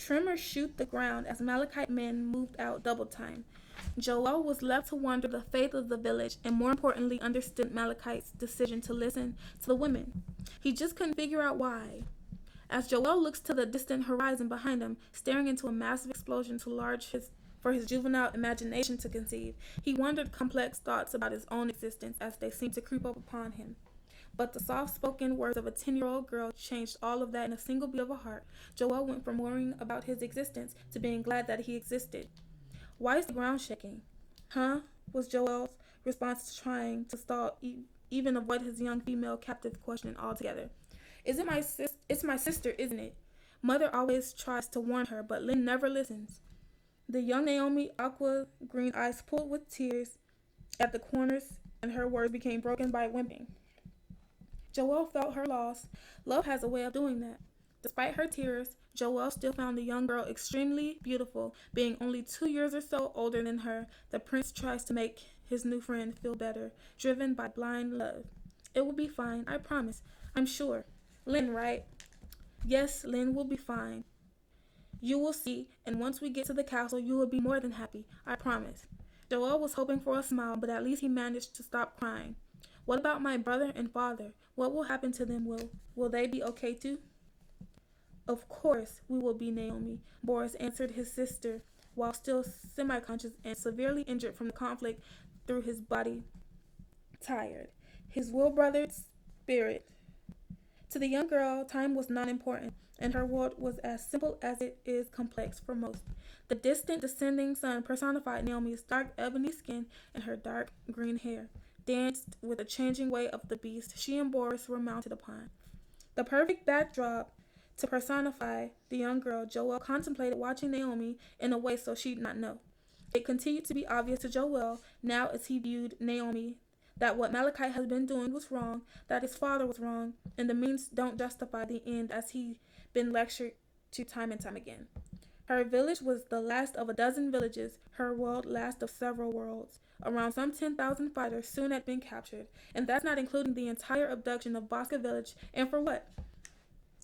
Tremors shoot the ground as Malikite men moved out double time. Joheal was left to wonder the fate of the village and more importantly understood Malikite's decision to listen to the women. He just couldn't figure out why. As Joheal looks to the distant horizon behind him, staring into a massive explosion too large for his juvenile imagination to conceive, he wondered complex thoughts about his own existence as they seemed to creep up upon him. But the soft-spoken words of a 10-year-old girl changed all of that in a single beat of a heart. Joheal went from worrying about his existence to being glad that he existed. Why is the ground shaking? Huh? Was Joel's response, trying to stall, even avoid his young female captive question altogether. Is it my It's my sister, isn't it? Mother always tries to warn her, but Lynn never listens. The young Naomi aqua green eyes pulled with tears at the corners, and her words became broken by whimpering. Joheal felt her loss. Love has a way of doing that. Despite her tears, Joheal still found the young girl extremely beautiful. Being only 2 years or so older than her, the prince tries to make his new friend feel better, driven by blind love. It will be fine, I promise. I'm sure. Lynn, right? Yes, Lynn will be fine. You will see, and once we get to the castle, you will be more than happy, I promise. Joheal was hoping for a smile, but at least he managed to stop crying. What about my brother and father? What will happen to them? Will they be okay too? Of course we will be, Naomi, Borus answered his sister, while still semi-conscious and severely injured from the conflict through his body tired. His will-brothered spirit. To the young girl, time was not important, and her world was as simple as it is complex for most. The distant descending sun personified Naomi's dark ebony skin and her dark green hair, danced with the changing way of the beast she and Borus were mounted upon. The perfect backdrop to personify the young girl, Joheal contemplated watching Naomi in a way so she'd not know. It continued to be obvious to Joheal, now as he viewed Naomi, that what Malikite had been doing was wrong, that his father was wrong, and the means don't justify the end, as he'd been lectured to time and time again. Her village was the last of a dozen villages, her world last of several worlds. Around some 10,000 fighters soon had been captured, and that's not including the entire abduction of Bosca village, and for what?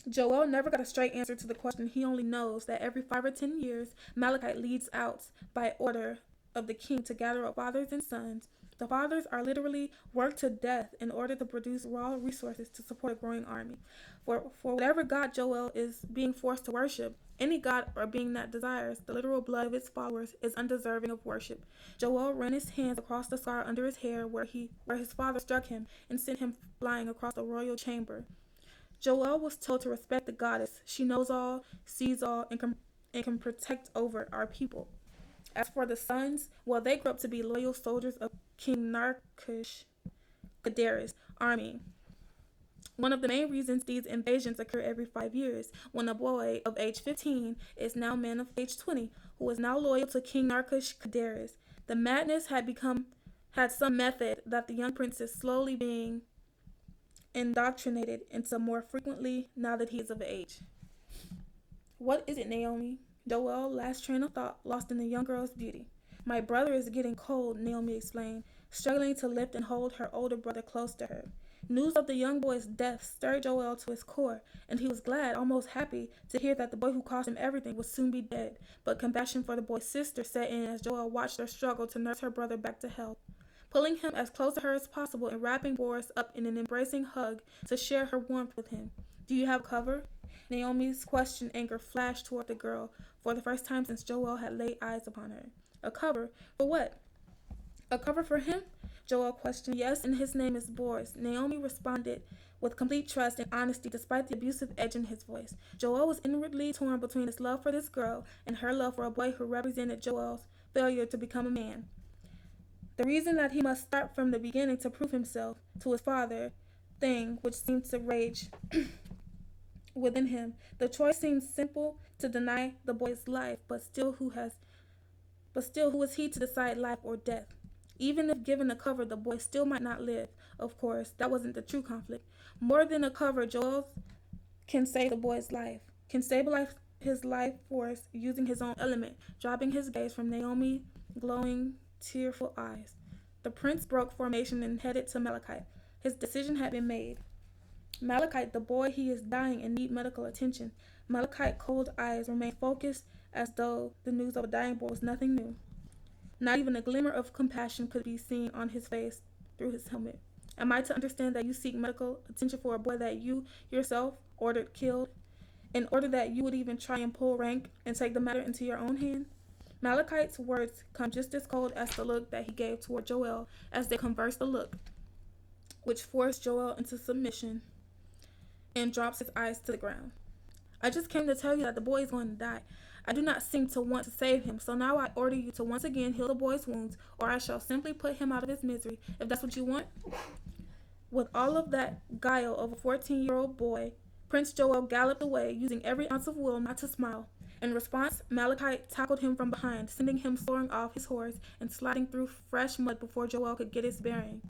Joheal never got a straight answer to the question. He only knows that every 5 or 10 years, Malikite leads out by order of the king to gather up fathers and sons. The fathers are literally worked to death in order to produce raw resources to support a growing army. For whatever god Joheal is being forced to worship, any god or being that desires the literal blood of its followers is undeserving of worship. Joheal ran his hands across the scar under his hair where his father struck him and sent him flying across the royal chamber. Joheal was told to respect the goddess. She knows all, sees all, and can protect over our people. As for the sons, well, they grew up to be loyal soldiers of King Narqush Kadaris' army. One of the main reasons these invasions occur every 5 years, when a boy of age 15 is now a man of age 20, who is now loyal to King Narqush Kadaris. The madness had some method that the young prince is slowly being indoctrinated into more frequently now that he is of age. What is it, Naomi? Joheal's last train of thought lost in the young girl's beauty. My brother is getting cold, Naomi explained, struggling to lift and hold her older brother close to her. News of the young boy's death stirred Joheal to his core, and he was glad, almost happy, to hear that the boy who cost him everything would soon be dead. But compassion for the boy's sister set in as Joheal watched her struggle to nurse her brother back to health. Pulling him as close to her as possible and wrapping Borus up in an embracing hug to share her warmth with him. Do you have cover? Naomi's question anger flashed toward the girl for the first time since Joheal had laid eyes upon her. A cover? For what? A cover for him? Joheal questioned. Yes, and his name is Borus. Naomi responded with complete trust and honesty despite the abusive edge in his voice. Joheal was inwardly torn between his love for this girl and her love for a boy who represented Joel's failure to become a man. The reason that he must start from the beginning to prove himself to his father, thing which seemed to rage within him. The choice seemed simple, to deny the boy's life, but still who is he to decide life or death? Even if given a cover, the boy still might not live. Of course, that wasn't the true conflict. More than a cover, Joel can save the boy's life, can stabilize his life force using his own element, dropping his gaze from Naomi's glowing, tearful eyes. The prince broke formation and headed to Malikite. His decision had been made. Malachite, the boy, he is dying and need medical attention. Malachite's cold eyes remain focused as though the news of a dying boy was nothing new. Not even a glimmer of compassion could be seen on his face through his helmet. Am I to understand that you seek medical attention for a boy that you yourself ordered killed, in order that you would even try and pull rank and take the matter into your own hand? Malachite's words come just as cold as the look that he gave toward Joheal as they conversed, a look which forced Joheal into submission and drops his eyes to the ground. I just came to tell you that the boy is going to die. I do not seem to want to save him, so now I order you to once again heal the boy's wounds, or I shall simply put him out of his misery, if that's what you want. With all of that guile of a 14-year-old boy, Prince Joheal galloped away, using every ounce of will not to smile. In response, Malachite tackled him from behind, sending him soaring off his horse and sliding through fresh mud before Joheal could get his bearing.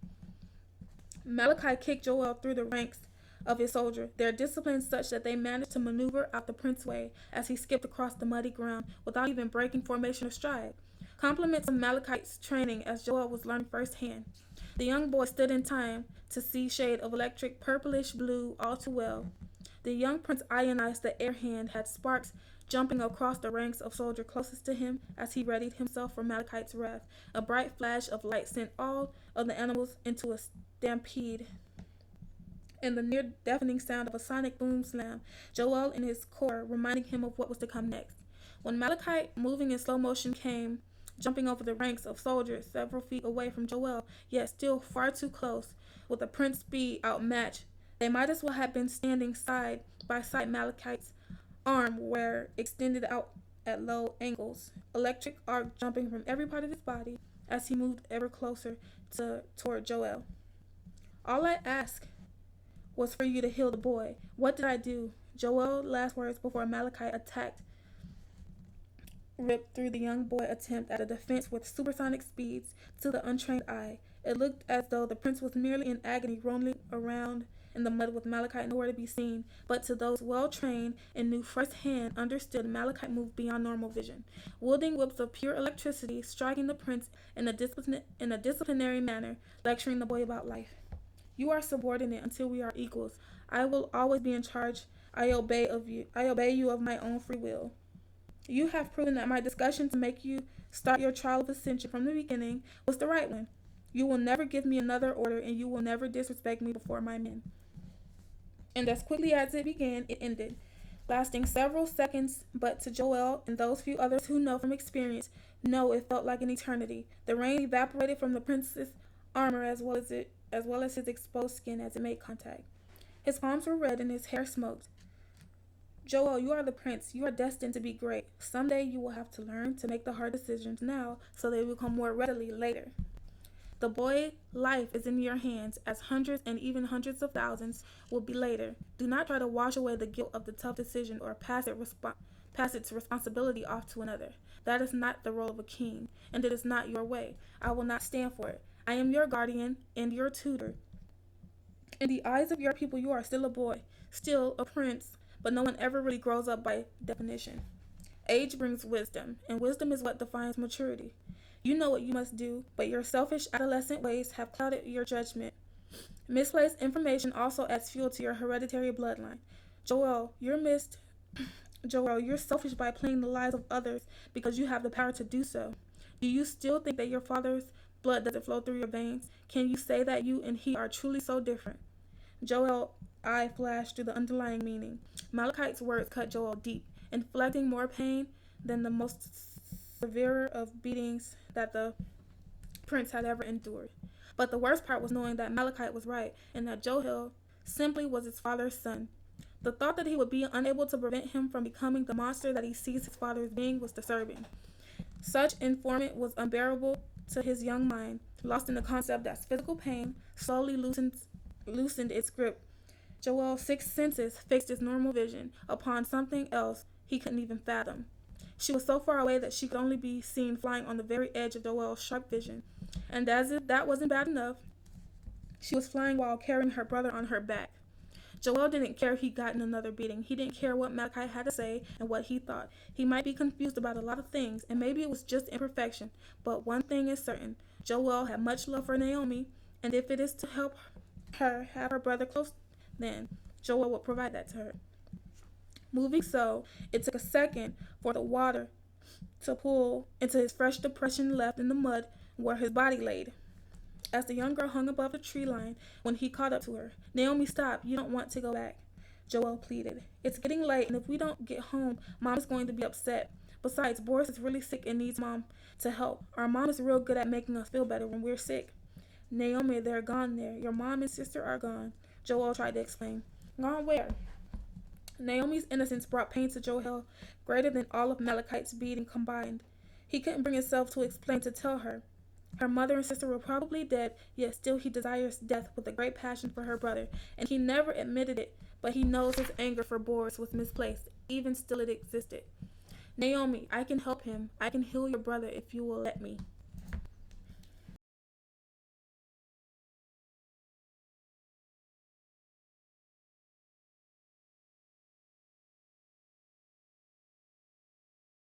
Malachite kicked Joheal through the ranks of his soldier, their discipline such that they managed to maneuver out the prince's way as he skipped across the muddy ground without even breaking formation or stride. Compliments of Malachite's training as Joheal was learning firsthand. The young boy stood in time to see shade of electric purplish blue all too well. The young prince ionized the air hand, had sparks jumping across the ranks of soldiers closest to him as he readied himself for Malachite's wrath. A bright flash of light sent all of the animals into a stampede, and the near deafening sound of a sonic boom slammed Joheal in his core, reminding him of what was to come next. When Malachite, moving in slow motion, came jumping over the ranks of soldiers several feet away from Joheal, yet still far too close, with the prince's speed outmatched, they might as well have been standing side by side. Malachite's arm were extended out at low angles, electric arc jumping from every part of his body as he moved ever closer toward Joheal. All I ask was for you to heal the boy. What did I do? Joheal's last words before Malachite attacked ripped through the young boy's attempt at a defense with supersonic speeds to the untrained eye. It looked as though the prince was merely in agony, rolling around in the mud with Malachite nowhere to be seen, but to those well-trained and knew firsthand understood, Malachite moved beyond normal vision, wielding whips of pure electricity, striking the prince in a disciplinary manner, lecturing the boy about life. You are subordinate until we are equals. I will always be in charge. I obey you of my own free will. You have proven that my discussion to make you start your trial of ascension from the beginning was the right one. You will never give me another order, and you will never disrespect me before my men. And as quickly as it began, it ended, lasting several seconds, but to Joheal and those few others who know from experience know it felt like an eternity. The rain evaporated from the prince's armor as well as his exposed skin as it made contact. His palms were red and his hair smoked. Joheal, you are the prince. You are destined to be great. Someday you will have to learn to make the hard decisions now so they will come more readily later. The boy's life is in your hands, as hundreds and even hundreds of thousands will be later. Do not try to wash away the guilt of the tough decision or pass its responsibility off to another. That is not the role of a king, and it is not your way. I will not stand for it. I am your guardian and your tutor. In the eyes of your people, you are still a boy, still a prince, but no one ever really grows up by definition. Age brings wisdom, and wisdom is what defines maturity. You know what you must do, but your selfish adolescent ways have clouded your judgment. Misplaced information also adds fuel to your hereditary bloodline. Joheal, you're selfish by playing the lives of others because you have the power to do so. Do you still think that your father's blood doesn't flow through your veins? Can you say that you and he are truly so different? Joheal's eye flashed through the underlying meaning. Malachite's words cut Joheal deep, inflicting more pain than the most severe of beatings that the prince had ever endured. But the worst part was knowing that Malachite was right, and that Joheal simply was his father's son. The thought that he would be unable to prevent him from becoming the monster that he sees his father as being was disturbing. Such informant was unbearable to his young mind, lost in the concept that physical pain slowly loosened its grip. Joheal's sixth senses fixed his normal vision upon something else he couldn't even fathom. She was so far away that she could only be seen flying on the very edge of Joheal's sharp vision. And as if that wasn't bad enough, she was flying while carrying her brother on her back. Joheal didn't care if he'd gotten another beating. He didn't care what Malachite had to say and what he thought. He might be confused about a lot of things, and maybe it was just imperfection. But one thing is certain. Joheal had much love for Naomi, and if it is to help her have her brother close then Joheal would provide that to her. Moving so, it took a second for the water to pool into his fresh depression left in the mud where his body laid. As the young girl hung above the tree line when he caught up to her, "Naomi, stop. You don't want to go back," Joheal pleaded. "It's getting late, and if we don't get home, Mom is going to be upset. Besides, Borus is really sick and needs Mom to help. Our mom is real good at making us feel better when we're sick." "Naomi, they're gone there. Your mom and sister are gone," Joheal tried to explain. "Gone where?" Naomi's innocence brought pain to Joheal greater than all of Malachite's beating combined. He couldn't bring himself to explain, to tell her. Her mother and sister were probably dead, yet still he desires death with a great passion for her brother, and he never admitted it, but he knows his anger for Borus was misplaced, even still it existed. "Naomi, I can help him. I can heal your brother if you will let me."